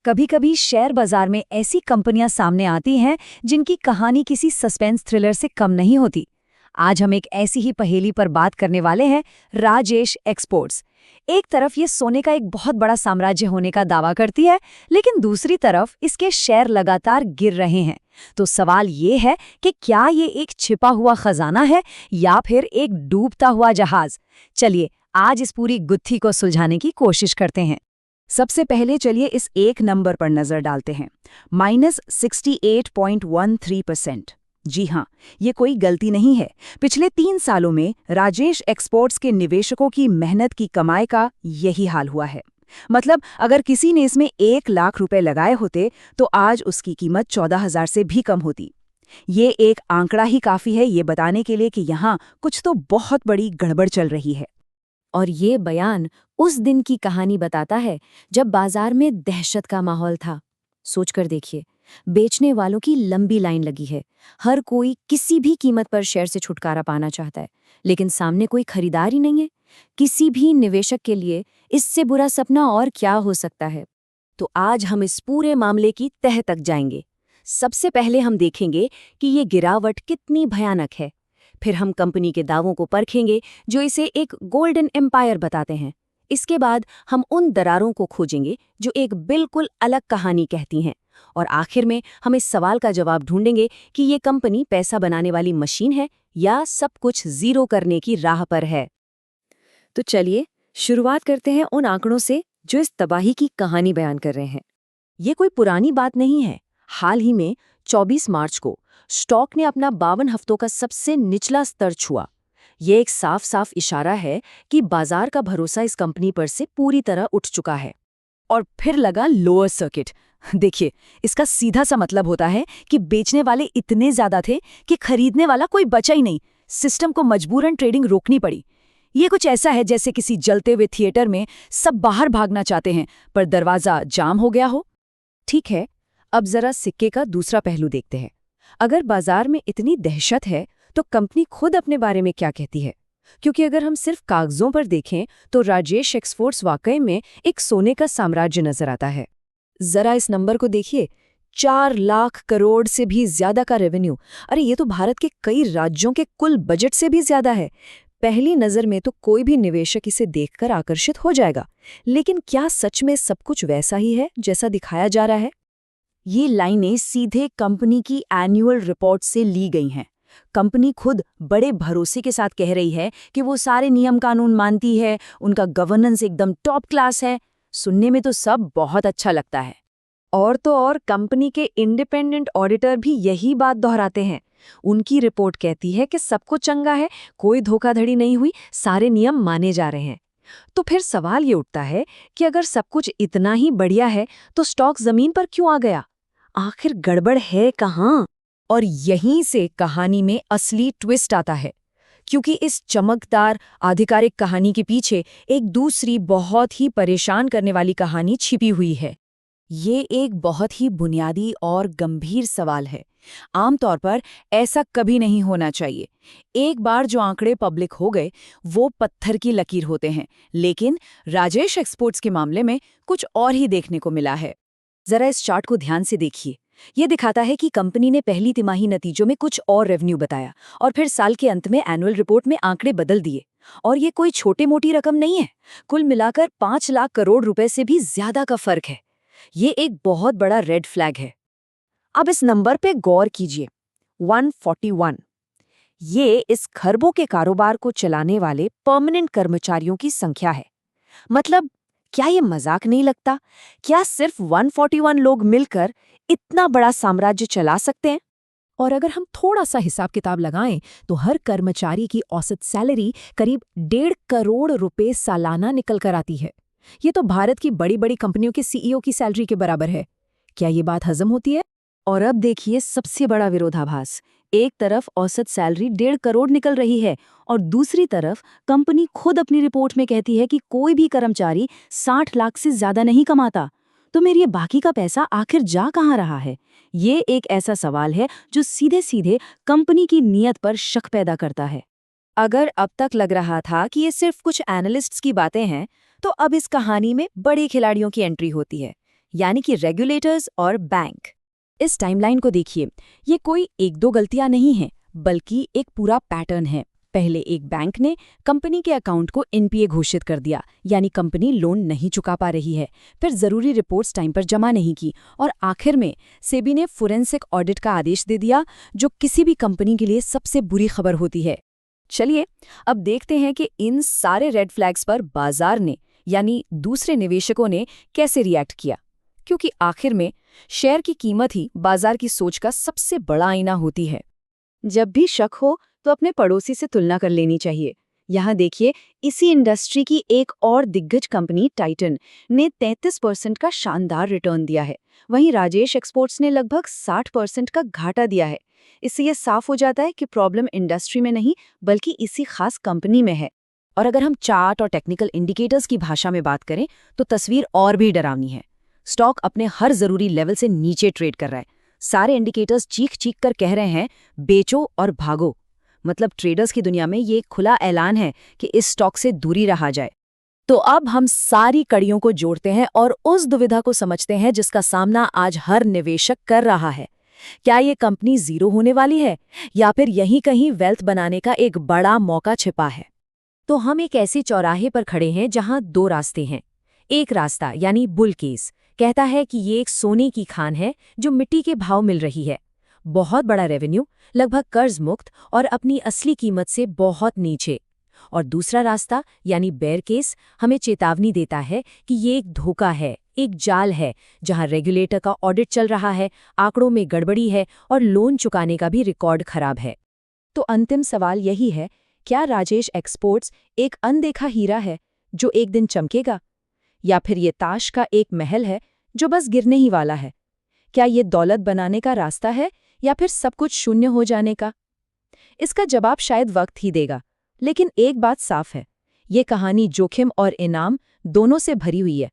कभी कभी शेयर बाजार में ऐसी कंपनियां सामने आती हैं जिनकी कहानी किसी सस्पेंस थ्रिलर से कम नहीं होती। आज हम एक ऐसी ही पहेली पर बात करने वाले हैं, राजेश एक्सपोर्ट्स। एक तरफ ये सोने का एक बहुत बड़ा साम्राज्य होने का दावा करती है, लेकिन दूसरी तरफ इसके शेयर लगातार गिर रहे हैं। तो सवाल ये है कि क्या ये एक छिपा हुआ खजाना है या फिर एक डूबता हुआ जहाज? चलिए आज इस पूरी गुत्थी को सुलझाने की कोशिश करते हैं। सबसे पहले चलिए इस एक नंबर पर नजर डालते हैं, -68.13%। जी हाँ, ये कोई गलती नहीं है। पिछले 3 सालों में राजेश एक्सपोर्ट्स के निवेशकों की मेहनत की कमाई का यही हाल हुआ है। मतलब अगर किसी ने इसमें 1 लाख रुपए लगाए होते तो आज उसकी कीमत 14,000 से भी कम होती। ये एक आंकड़ा ही काफी है ये बताने के लिए कि यहाँ कुछ तो बहुत बड़ी गड़बड़ चल रही है। और ये बयान उस दिन की कहानी बताता है जब बाजार में दहशत का माहौल था। सोचकर देखिए, बेचने वालों की लंबी लाइन लगी है। हर कोई किसी भी कीमत पर शेयर से छुटकारा पाना चाहता है, लेकिन सामने कोई खरीदार ही नहीं है। किसी भी निवेशक के लिए इससे बुरा सपना और क्या हो सकता है? तो आज हम इस पूरे मामले की तह तक जाएंगे। सबसे पहले हम देखेंगे कि ये गिरावट कितनी भयानक है। फिर हम कंपनी के दावों को परखेंगे जो इसे एक गोल्डन एम्पायर बताते हैं। इसके बाद हम उन दरारों को खोजेंगे जो एक बिल्कुल अलग कहानी कहती हैं। और आखिर में हम इस सवाल का जवाब ढूंढेंगे कि ये कंपनी पैसा बनाने वाली मशीन है या सब कुछ जीरो करने की राह पर है। तो चलिए शुरुआत करते हैं उन आंकड़ों से जो इस तबाही की कहानी बयान कर रहे हैं। ये कोई पुरानी बात नहीं है। हाल ही में 24 मार्च को स्टॉक ने अपना 52 हफ्तों का सबसे निचला स्तर छुआ। ये एक साफ साफ इशारा है कि बाजार का भरोसा इस कंपनी पर से पूरी तरह उठ चुका है। और फिर लगा लोअर सर्किट। देखिए, इसका सीधा सा मतलब होता है कि बेचने वाले इतने ज्यादा थे कि खरीदने वाला कोई बचा ही नहीं। सिस्टम को मजबूरन ट्रेडिंग रोकनी पड़ी। ये कुछ ऐसा है जैसे किसी जलते हुए थिएटर में सब बाहर भागना चाहते हैं पर दरवाजा जाम हो गया हो। ठीक है, अब जरा सिक्के का दूसरा पहलू देखते हैं। अगर बाजार में इतनी दहशत है तो कंपनी खुद अपने बारे में क्या कहती है? क्योंकि अगर हम सिर्फ कागजों पर देखें तो राजेश एक्सपोर्ट्स वाकई में एक सोने का साम्राज्य नजर आता है। जरा इस नंबर को देखिए, 4 लाख करोड़ से भी ज्यादा का रेवेन्यू। अरे ये तो भारत के कई राज्यों के कुल बजट से भी ज्यादा है। पहली नजर में तो कोई भी निवेशक इसे देखकर आकर्षित हो जाएगा, लेकिन क्या सच में सब कुछ वैसा ही है जैसा दिखाया जा रहा है? ये लाइनें सीधे कंपनी की एनुअल रिपोर्ट से ली गई हैं। कंपनी खुद बड़े भरोसे के साथ कह रही है कि वो सारे नियम कानून मानती है, उनका गवर्नेंस एकदम टॉप क्लास है। सुनने में तो सब बहुत अच्छा लगता है। और तो और कंपनी के इंडिपेंडेंट ऑडिटर भी यही बात दोहराते हैं। उनकी रिपोर्ट कहती है कि सब कुछ चंगा है, कोई धोखाधड़ी नहीं हुई, सारे नियम माने जा रहे हैं। तो फिर सवाल ये उठता है कि अगर सब कुछ इतना ही बढ़िया है तो स्टॉक जमीन पर क्यों आ गया? आखिर गड़बड़ है कहाँ? और यहीं से कहानी में असली ट्विस्ट आता है, क्योंकि इस चमकदार आधिकारिक कहानी के पीछे एक दूसरी बहुत ही परेशान करने वाली कहानी छिपी हुई है। ये एक बहुत ही बुनियादी और गंभीर सवाल है। आमतौर पर ऐसा कभी नहीं होना चाहिए। एक बार जो आंकड़े पब्लिक हो गए वो पत्थर की लकीर होते हैं, लेकिन राजेश एक्सपोर्ट्स के मामले में कुछ और ही देखने को मिला है। जरा इस चार्ट को ध्यान से देखिए। ये दिखाता है कि कंपनी ने पहली तिमाही नतीजों में कुछ और रेवेन्यू बताया और फिर साल के अंत में एनुअल रिपोर्ट में आंकड़े बदल दिए। और ये कोई छोटी मोटी रकम नहीं है। कुल मिलाकर 5 लाख करोड़ रुपए से भी ज्यादा का फर्क है। ये एक बहुत बड़ा रेड फ्लैग है। अब इस नंबर पे गौर कीजिए, 141। ये इस खरबों के कारोबार को चलाने वाले परमानेंट कर्मचारियों की संख्या है। मतलब क्या ये मजाक नहीं लगता? क्या सिर्फ 141 लोग मिलकर इतना बड़ा साम्राज्य चला सकते हैं? और अगर हम थोड़ा सा हिसाब किताब लगाएं तो हर कर्मचारी की औसत सैलरी करीब 1.5 करोड़ रुपए सालाना निकल कर आती है। ये तो भारत की बड़ी बड़ी कंपनियों के सीईओ की सैलरी के बराबर है। क्या ये बात हजम होती है? और अब देखिए सबसे बड़ा विरोधाभास। एक तरफ औसत सैलरी 1.5 करोड़ निकल रही है और दूसरी तरफ कंपनी खुद अपनी रिपोर्ट में कहती है कि कोई भी कर्मचारी 60 लाख से ज्यादा नहीं कमाता। तो मेरे ये बाकी का पैसा आखिर जा कहाँ रहा है? ये एक ऐसा सवाल है जो सीधे सीधे कंपनी की नीयत पर शक पैदा करता है। अगर अब तक लग रहा था कि ये सिर्फ कुछ एनालिस्ट्स की बातें हैं, तो अब इस कहानी में बड़े खिलाड़ियों की एंट्री होती है। यानी कि रेगुलेटर्स और बैंक। इस टाइमलाइन को देखिए, ये कोई एक दो गलतियां नहीं हैं, बल्कि एक पूरा पैटर्न है। पहले एक बैंक ने कंपनी के अकाउंट को एनपीए घोषित कर दिया, यानी कंपनी लोन नहीं चुका पा रही है। फिर जरूरी रिपोर्ट्स टाइम पर जमा नहीं की और आखिर में सेबी ने फोरेंसिक ऑडिट का आदेश दे दिया, जो किसी भी कंपनी के लिए सबसे बुरी खबर होती है। चलिए अब देखते हैं कि इन सारे रेड फ्लैग्स पर बाजार ने, यानी दूसरे निवेशकों ने कैसे रिएक्ट किया, क्योंकि आखिर में शेयर की कीमत ही बाजार की सोच का सबसे बड़ा आईना होती है। जब भी शक हो तो अपने पड़ोसी से तुलना कर लेनी चाहिए। यहाँ देखिए, इसी इंडस्ट्री की एक और दिग्गज कंपनी टाइटन ने 33% का शानदार रिटर्न दिया है। वहीं राजेश एक्सपोर्ट्स ने लगभग 60% का घाटा दिया है। इससे ये साफ हो जाता है कि प्रॉब्लम इंडस्ट्री में नहीं, बल्कि इसी खास कंपनी में है। और अगर हम चार्ट और टेक्निकल इंडिकेटर्स की भाषा में बात करें तो तस्वीर और भी डरावनी है। स्टॉक अपने हर जरूरी लेवल से नीचे ट्रेड कर रहा है। सारे इंडिकेटर्स चीख चीख कर कह रहे हैं बेचो और भागो। मतलब ट्रेडर्स की दुनिया में ये खुला ऐलान है कि इस स्टॉक से दूरी रहा जाए। तो अब हम सारी कड़ियों को जोड़ते हैं और उस दुविधा को समझते हैं जिसका सामना आज हर निवेशक कर रहा है। क्या ये कंपनी जीरो होने वाली है, या फिर यहीं कहीं वेल्थ बनाने का एक बड़ा मौका छिपा है? तो हम एक ऐसे चौराहे पर खड़े हैं जहां दो रास्ते हैं। एक रास्ता यानी बुल केस कहता है कि ये एक सोने की खान है जो मिट्टी के भाव मिल रही है, बहुत बड़ा रेवेन्यू, लगभग कर्ज मुक्त और अपनी असली कीमत से बहुत नीचे। और दूसरा रास्ता यानी बेयर केस हमें चेतावनी देता है कि ये एक धोखा है, एक जाल है, जहां रेगुलेटर का ऑडिट चल रहा है, आंकड़ों में गड़बड़ी है और लोन चुकाने का भी रिकॉर्ड खराब है। तो अंतिम सवाल यही है, क्या राजेश एक्सपोर्ट्स एक अनदेखा हीरा है जो एक दिन चमकेगा, या फिर ये ताश का एक महल है जो बस गिरने ही वाला है? क्या ये दौलत बनाने का रास्ता है या फिर सब कुछ शून्य हो जाने का? इसका जवाब शायद वक्त ही देगा, लेकिन एक बात साफ है, ये कहानी जोखिम और इनाम दोनों से भरी हुई है।